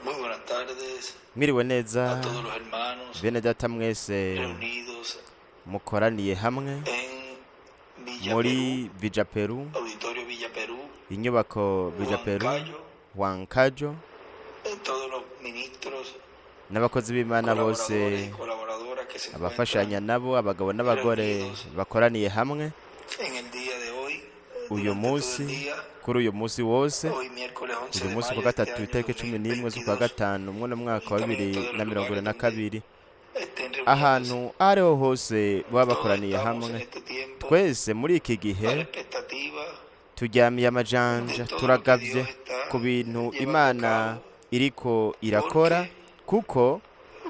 Muy buenas tardes Mwiriwe a neza todos los hermanos bene data mwese reunidos mukoraniye hamwe en Villa Perú, muri Vija Peru, Auditorio Villa Perú, inyubako Vija Peru, Huancayo, Huancayo, todos los ministros, n'abakozi b'Imana bose, colaboradores y colaboradoras que se abafashanya encuentran nabo, abagabo n'abagore reunidos bakoraniye hamwe en el día de hoy, uyu durante todo munsi, el día, kuri uyu munsi wose, hoy miércoles 11 uyu de munsi ku mayo de este gatatu año itariki 11 z'ukwa 2022, gatanu umwe mwaka wa y también en todos los lugares 2022, donde estén reunidos. ahantu aho ariho hose baba Todos bakoraniye estamos en hamwe, este tiempo twese muri iki a la gihe expectativa turyamiye de amajanja todo lo que turagavye Dios está ku bintu llevando a Imana cabo, iriko irakora, porque kuko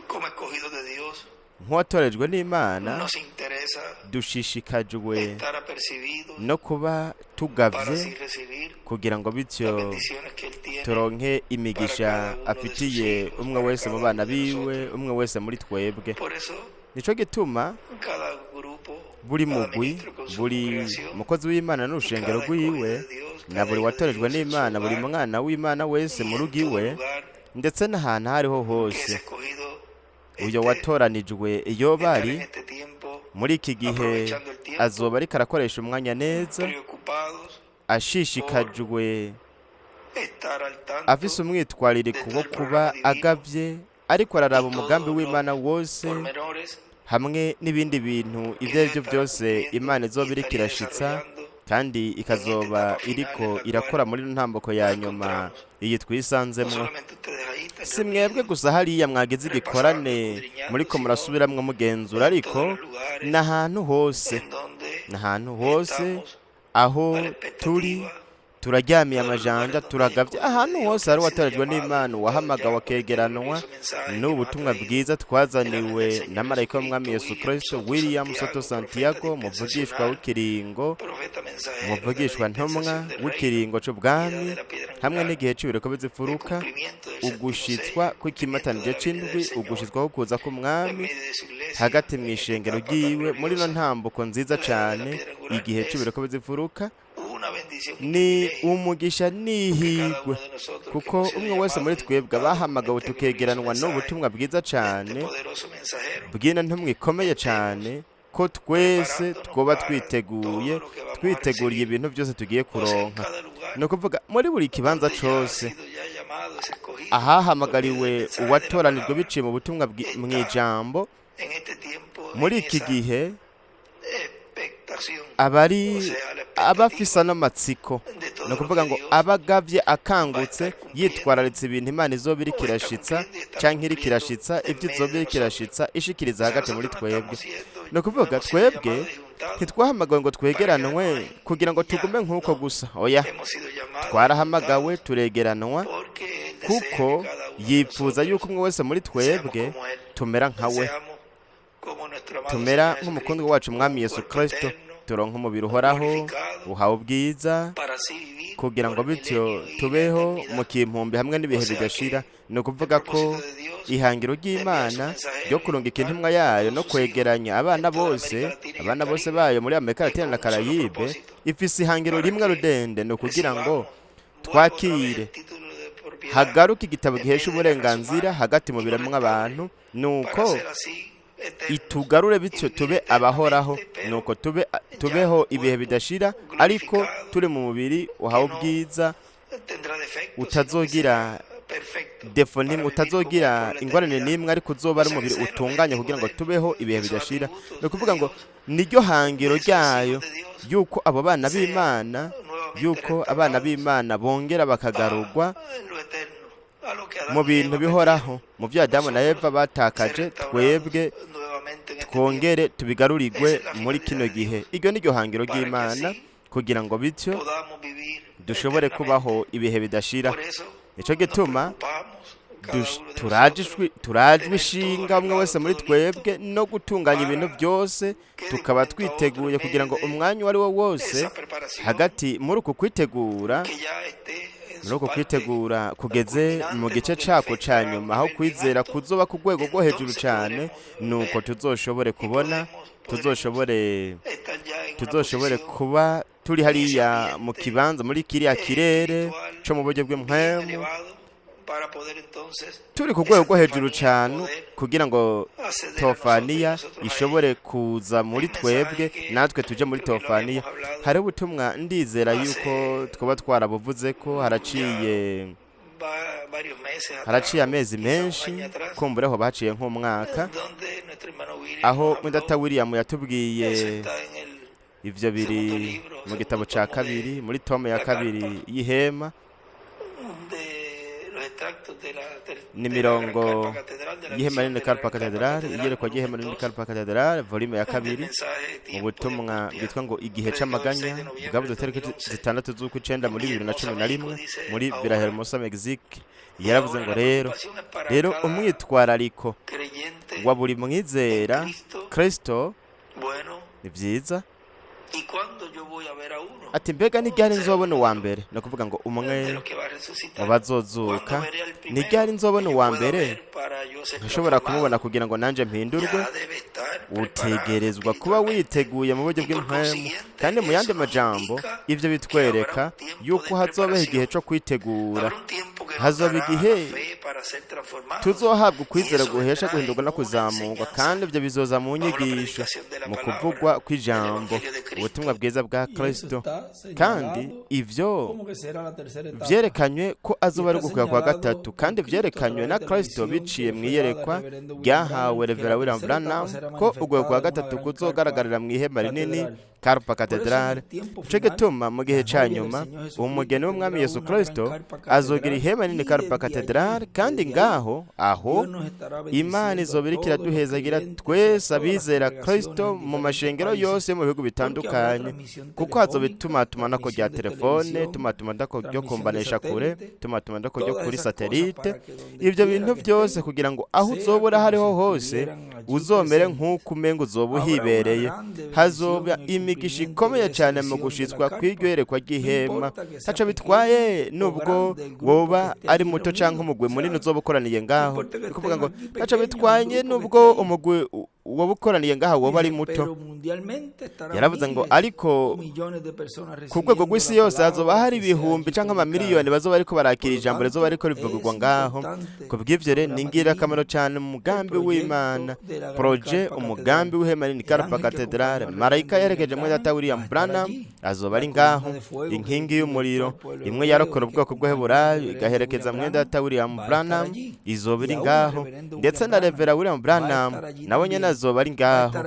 como escogidos de Dios nk'uwatorejwe n'Imana nos interesa dushishikajwe estar apercibidos no kuba para tugavye así recibir kugira ngo las bityo bendiciones que Él tiene turonke imigisha para cada uno de sus afitiye hijos, umwe para wese mu cada bana uno de biwe, nosotros. umwe wese muri twebwe. Por eso, Nico gituma cada grupo, buri cada mugwi, ministro con su buri congregación mukozi w'Imana y n'urushengero cada rwiwe, escogido de Dios, na cada buri hijo de watorejwe Dios en su n'Imana, buri hogar mwana w'Imana wese y mu en rugo todo iwe, lugar ndetse n'ahantu aho ariho que ese hose escogido uyo esté watoranijwe iyo estar bari en este tiempo muri iki gihe aprovechando el tiempo, azoba ariko arakoresha umwanya neza, preocupados ashishikajwe, estar al afise tanto umwitwaririko wo kuba agavye, ariko araraba umugambi w'Imana wose pormenores hamwe n'ibindi bintu ivyo arivyo byose Imana izoba iriko irashitsa kandi ikazoba iriko irakora muri ntamboko ya nyuma iyi no twisanzemwo. solamente ustedes ahí están Si mwebwe gusa hariya mwagize igikorane muriko murasubiramwo mugenzura, ariko n'ahantu hose, en donde n'ahantu hose estamos aho a la turi expectativa turaryamiye amajanja turagavye, ahantu hose hari uwatorejwe n'Imana, wahamagawe akegeranwa n'ubutumwa bwiza twazaniwe na marayika w'umwami Yesu Kristo, William Soto Santiago, muvugishwa w'ikiringo, profeta mensajero umuvugishwa ntumwa w'ikiringo c'ubwami, hamwe n'igihe c'ibireko bizifuruka, ugushitswa kw'ikimatanije c'indwi, ugushitswaho kuza k'umwami hagati mw'ishengero ryiwe muri no ntambuko nziza cane, igihe c'ibireko bizifuruka ni umugisha n'ihigwe, kuko umwe wese muri twebwe abahamagawe tukegeranwa n'ubutumwa bwiza cane bw'ino ntumwa ikomeye cane, ko twese twoba twiteguriye ibintu byose tugiye kuronka. Ni ukuvuga muri buri kibanza cose ahahamagariwe uwatoranijwe biciye mu butumwa mw'ijambo, muri iki gihe abafisa n'amatsiko, ni ukuvuga ngo abagavye akangutse yitwararitse ibintu Imana izoba iriko irashitsa canke iriko irashitsa, ivyo izoba iriko irashitsa ishikiriza hagati muri twebwe. Ni ukuvuga twebwe ntitwahamagawe ngo twegeranwe kugira ngo tugume nk'uko gusa, oya, twarahamagawe turegeranwa kuko yipfuza yuko umwe wese muri twebwe tumera nkawe, tumera nk'umukundwa wacu umwami Yesu Kristo, turonka umubiri uhoraho uhawe ubwiza, kugira ngo bityo tubeho mu kimpumbi hamwe n'ibihe bidashira. Ni ukuvuga ko ihangiro ry'Imana ryo kurungika intumwa yayo no kwegeranya abana bose bayo muri Amerika Latine na Karayibe, ifise ihangiro rimwe rudende, ni ukugira ngo twakire hagaruke igitabo gihesha uburenganzira hagati mu biremwa abantu, nuko itugarure bityo tube abahoraho, nuko tubeho ibihe bidashira, ariko turi mu mubiri uhawe ubwiza, utazogira defo nimwe, utazogira ingorane n'imwe, ariko uzoba ari umubiri utunganye kugira ngo tubeho ibihe bidashira. Ni ukuvuga ngo niryo hangiro ryayo, yuko abo bana b'Imana, yuko abana b'Imana bongera bakagarurwa mu bintu bihoraho, mu byo Adamu na Eva batakaje, twebwe twongere tubigarurirwe muri kino gihe. Iryo niryo hangiro ry'Imana, kugira ngo bityo dushobore kubaho ibihe bidashira. Nico gituma turajwe ishinga umwe wese muri twebwe no gutunganya ibintu byose, tukaba twiteguye kugira ngo umwanya uwo ari wo wose hagati muri uku kwitegura kugeze mu gice cako ca nyuma, aho kwizera kuzoba ku rwego rwo hejuru cane, nuko tuzoshobore kubona, tuzoshobore kuba turi hariya mu kibanza muri kiriya kirere co mu buryo bw'impwemu, turi ku rwego rwo hejuru cyane kugira ngo teofaniya ishobore kuza muri twebwe natwe tuje muri teofaniya. hari ubutumwa ndizera yuko twaba twarabuvuze ko haraciye amezi menshi, kumbureho baciye nk'umwaka, aho Mudata William yatubwiye ivyo biri mu gitabo ca kabiri muri tome ya kabiri y'ihema, ni mirongo y'ihema rinini Karpa Cathedral, iyerekwa ry'ihema rinini Karpa Cathedral, volume ya kabiri, mu butumwa bwitwa ngo igihe c'amaganya, bwavuze tariki 6 z'ukwicenda muri 2011 muri Villahermosa, Mexique. Yaravuze ngo rero umwitwarariko wa buri mwizera Kristo ni vyiza. Ati mbega ni ryari nzobona uwa mbere? No kuvuga ngo umwe mu bazozuka, ni ryari nzobona uwa mbere ntashobora kumubona kugira ngo nanje mpindurwe? Utegerezwa kuba witeguye mu buryo bw'impwemu, kandi mu yandi majambo ivyo bitwereka yuko hazobaho igihe co kwitegura, hazoba igihe tuzohabwa ukwizera guhesha guhindurwa no kuzamurwa, kandi ivyo bizoza mu nyigisho, mu kuvugwa kw'ijambo, ubutumwa bwiza bwa Kristo. Kandi ivyo vyerekanywe ko azoba ari ugukwira kwa gatatu, kandi vyerekanywe na Kristo biciye mw'iyerekwa ryahawe Revera William Branham ko ugwego kwa gatatu kuzogaragarira mw'ihema rinini Karpa Cathedral. Ico gituma mu gihe ca nyuma umugeni w'umwami Yesu Kristo azogira ihema rinini Karpa Cathedral, kandi ngaho aho Imana izoba iriko iraduhezagira twese abizera Kristo mu mashengero yose mu bihugu bitandukanye, kuko hazoba itumatumana rya telefone, itumatumana ryo kumbanisha kure, itumatumana ryo kuri satelite. Ivyo bintu vyose kugira ngo aho uzobora hariho hose uzomere nk'uko umenga uzoba uhibereye. Hazoba imigisha ikomeye cyane mu gushitswa kw'iryo yerekwa ry'ihema, taco bitwaye nubwo woba ari muto canke umugwi munini uzoba ukoraniye ngaho. Ni kuvuga ngo taco bitwaye nubwo umugwi woba ukoraniye ngaho woba ari muto. Yaravuze ngo ariko ku rwego rw'isi yose hazoba hari ibihumbi canke amamiliyoni bazoba ariko barakira ijambo rizoba ariko rivugurwa ngaho. Kubw'ivyo rero ni ingirakamaro cyane mu mugambi w'Imana, projet, umugambi w'ihema rinini Karpa Cathedral. Marayika yerekeje Mudata William Branham azoba ari ngaho, inkingi y'umuriro imwe yarokora ubwoko bw'Eheburayo igaherekeza Mudata William Branham izoba iri ngaho, ndetse na Revera William Branham nawe nyene azoba ari ngaho.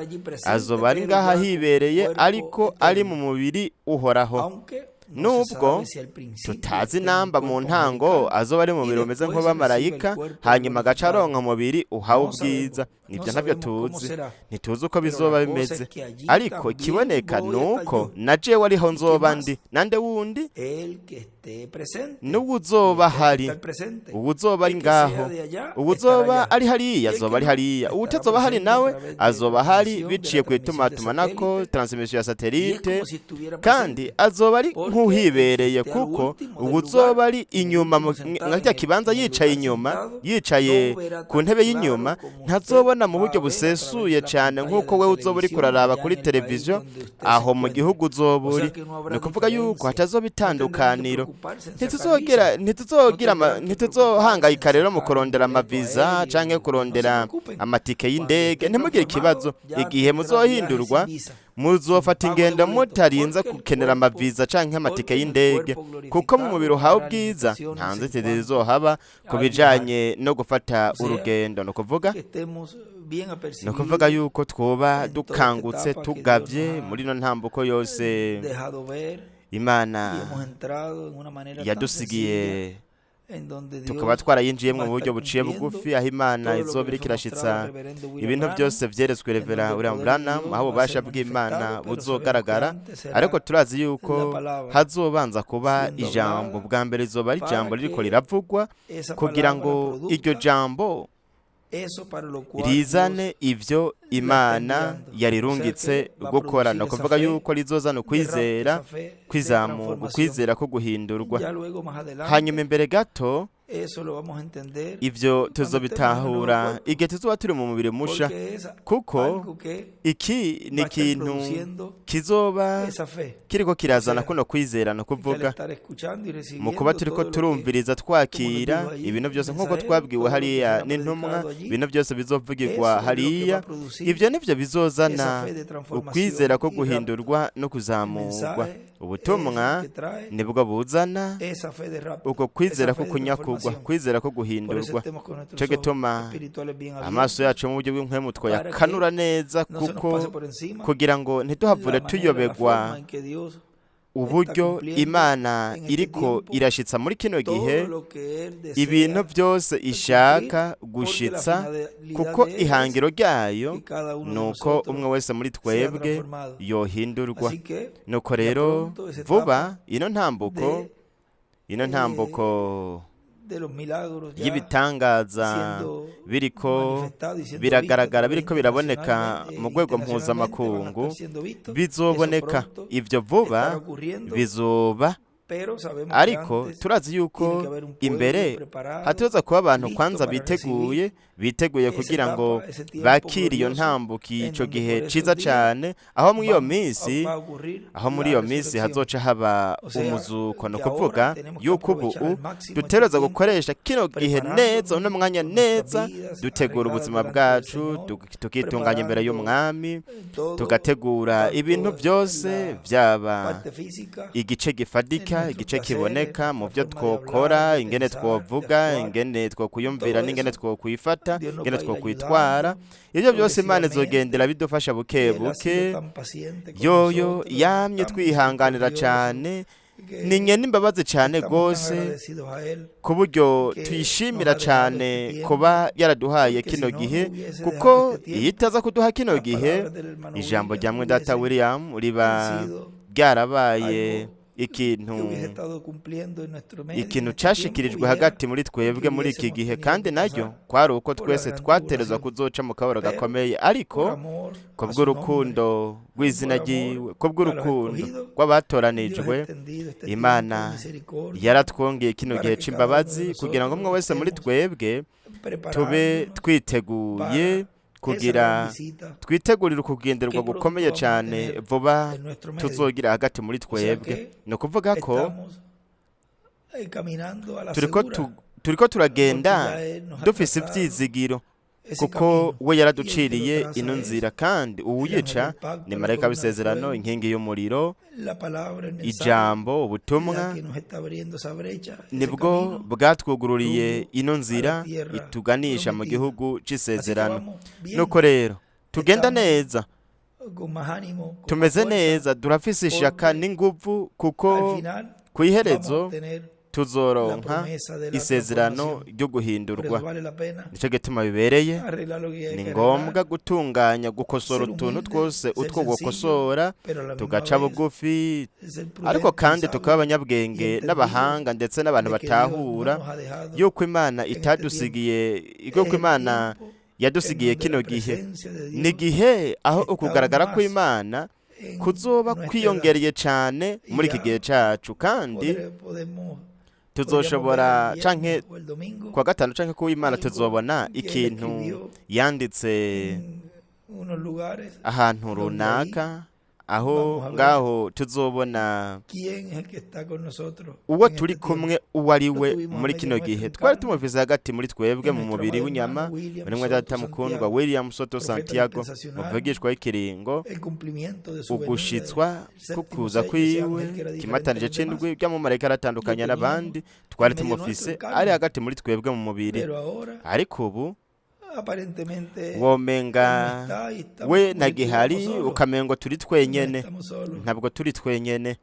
Azoba ari ngaho ahibereye, ariko ari mu mubiri uhoraho. Nubwo tutazi namba mu ntango azoba ari mu mubiri umeze nk'abamarayika, hanyuma agaca aronka umubiri uhawe ubwiza. Nibyo ntabyo tuzi, ntituzi uko bizoba bimeze, ariko kiboneka nuko na jewe ariho nzoba ndi. Nande wundi? N'ubu uzoba hari, ubu uzoba ari ngaho, ubu uzoba ari hariya azoba ari hariya, ubu utazoba hari nawe azoba hari biciye ku itumatumanako, transmission ya satelite, kandi azoba ari nk'uhibereye, kuko ubu uzoba ari inyuma nka cya kibanza yicaye inyuma, yicaye ku ntebe y'inyuma, ntazobona mu buryo busesuye cyane nk'uko we uzoba uri kuraraba kuri televiziyo aho mu gihugu uzoba uri. Ni ukuvuga yuko hatazoba itandukaniro. Ntituzohangayika rero mu kurondera amaviza canke kurondera amatike y'indege. Ntimugire ikibazo, igihe muzohindurwa muzofata ingendo mutarinza gukenera amaviza canke amatike y'indege, kuko mu mubiri uhawe ubwiza nta nzitizi zizohaba ku bijanye no gufata urugendo. Ni ukuvuga yuko twoba dukangutse tugavye muri no ntambuko yose Imana yadusigiye, tukaba twarayinjiye mu buryo buciye bugufi, aho Imana izoba iriko irashitsa ibintu byose vyeretswe Revera William Branham, aho ububasha bw'Imana buzogaragara. Ariko turazi yuko hazobanza kuba ijambo. Bwa mbere izoba ari ijambo ririko riravugwa, kugira ngo iryo jambo rizane ivyo Imana yarirungitse gukora. No kuvuga yuko rizozana ukwizera, kwizamurwa, ukwizera ko guhindurwa. Hanyuma imbere gato ibyo tuzobitahura igihe tuzoba turi mu mubiri musha, kuko iki ni ikintu kizoba kiriko kirazana kuno kwizera, no kuvuga mu kuba turiko turumviriza twakira ibintu byose nk'uko twabwiwe hariya n'intumwa, ibintu byose bizovugirwa hariya, ibyo nivyo bizozana ukwizera ko guhindurwa no kuzamurwa. Ubutumwa nibwo buzana uko kwizera ko kunyakugwa, kwizera ko guhindurwa. Cyo gituma amaso yacu mu buryo bw'impwemu twoyakanura neza, kuko kugira ngo ntituhavure tuyobegwa uburyo Imana iriko irashitsa muri kino gihe ibintu byose ishaka gushitsa, kuko ihangiro ryayo nuko umwe wese muri twebwe yohindurwa. Nuko rero vuba ino ntambuko y'ibitangaza biriko biragaragara, biriko biraboneka mu rwego mpuzamakungu, bizoboneka ibyo vuba bizoba. Ariko turazi yuko imbere hatoza kuba abantu kwanza biteguye kugira ngo bakire iyo ntambuki ico gihe ciza cane, aho muri iyo minsi hazoca haba umuzuko. No kuvuga yuko ubu dutegerezwa gukoresha kino gihe neza, uno mwanya neza, dutegura ubuzima bwacu, tukitunganya imbere y'umwami, tugategura ibintu byose, byaba igice gifadika, igice kiboneka mu byo twokora, ingene twovuga, ingene twokuyumvira, n'ingene twokwifata, ingene twokwitwara. Ibyo byose Imana izogendera bidufasha buke buke. Yoyo yamye twihanganira cyane, ni nyene imbabazi cyane rwose, ku buryo tuyishimira cyane kuba yaraduhaye kino gihe, kuko iyo itaza kuduha kino gihe, ijambo rya Mwendata William riba ryarabaye ikintu cyashikirijwe hagati muri twebwe muri iki gihe, kandi naryo kwari uko twese twaterezwa kuzoca mu kaboro gakomeye, ariko kubw'urukundo rw'izina ryiwe, kubw'urukundo rw'abatoranijwe, Imana yaratwongeye kino gihe c'imbabazi, kugira ngo umwe wese muri twebwe tube twiteguye kugira twitegurire ukugenderwa gukomeye cyane vuba tuzogira hagati muri twebwe. Ni ukuvuga ko turiko turagenda dufise ivyizigiro, kuko we yaraduciriye ino nzira, kandi uwuyica ni marayika w'isezerano, inkingi y'umuriro, ijambo, ubutumwa nibwo bwatwugururiye ino nzira ituganisha mu gihugu c'isezerano. Nuko rero tugenda neza, tumeze neza, durafise ishaka n'inguvu, kuko ku iherezo tuzoronka isezerano ryo guhindurwa. Nico gituma bibereye, ni ngombwa gutunganya, gukosora utuntu twose utwo gukosora, tugaca bugufi, ariko kandi tukaba abanyabwenge n'abahanga ndetse n'abantu batahura yuko Imana yadusigiye kino gihe. Ni gihe aho ukugaragara kw'Imana kuzoba kwiyongereye cyane muri iki gihe cacu, kandi tuzoshobora canke kwa gatanu canke ku Imana tuzobona ikintu yanditse ahantu runaka, aho ngaho tuzobona uwo turi kumwe uwo ari we muri kino gihe. Twari tumufise hagati muri twebwe mu mubiri w'inyama, muri Data mukundwa William Soto Santiago, muvugishwa w'ikiringo, ugushitswa kukuza kwiwe, kimatanije c'indwi by'amumarayika aratandukanye n'abandi. Twari tumufise ari hagati muri twebwe mu mubiri, ariko ubu womenga we nagihari, ukamengo turi twenyene. Ntabwo turi twenyene,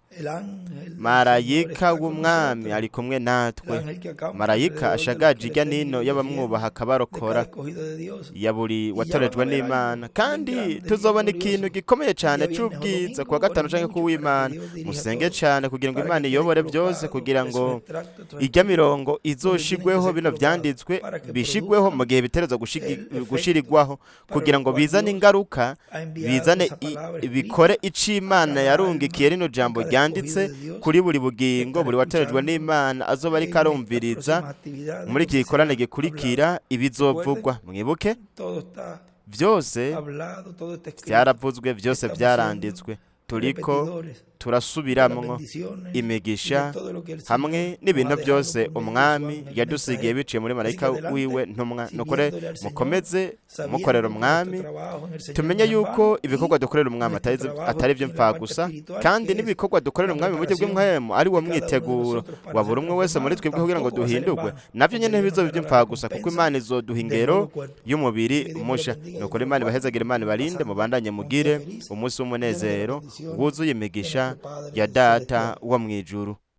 marayika w'umwami ari kumwe natwe. Marayika ashagaje irya nino y'abamwubaha akabarokora, ya buri watorejwe n'Imana. kandi tuzobona ikintu gikomeye cyane c'ubwiza kwa gatanu canke ku w'Imana. Musenge cyane kugira ngo Imana iyobore byose, kugira ngo irya mirongo izoshigweho, bino vyanditswe bishigweho mu gihe biterezwa gushigwa gushirirwaho kugira ngo bizane ingaruka, bizane bikore ico Imana yarungikiye rino jambo ryanditse kuri buri bugingo, buri waterejwe n'Imana azoba ariko arumviriza muri iki gikorane gikurikira ibizovugwa. Mwibuke byose byaravuzwe, byose byaranditswe, turiko turasubiramwo imigisha hamwe n'ibintu byose umwami yadusigiye biciye muri marayika wiwe ntumwa. Nukore mukomeze mukorera umwami, tumenye yuko ibikorwa dukorera umwami atari byo mfa gusa, kandi n'ibikorwa dukorera umwami mu buryo bw'umwemu ari wo mwiteguro wa buri umwe wese muri twebwe kugira ngo duhindurwe, navyo nyene ntibizoba ibyo mfa gusa, kuko Imana izoduha ingero y'umubiri musha. Nukore Imana ibahezagire, Imana ibarinde, mubandanye mugire umunsi w'umunezero wuzuye imigisha ya Data wo mw'ijuru.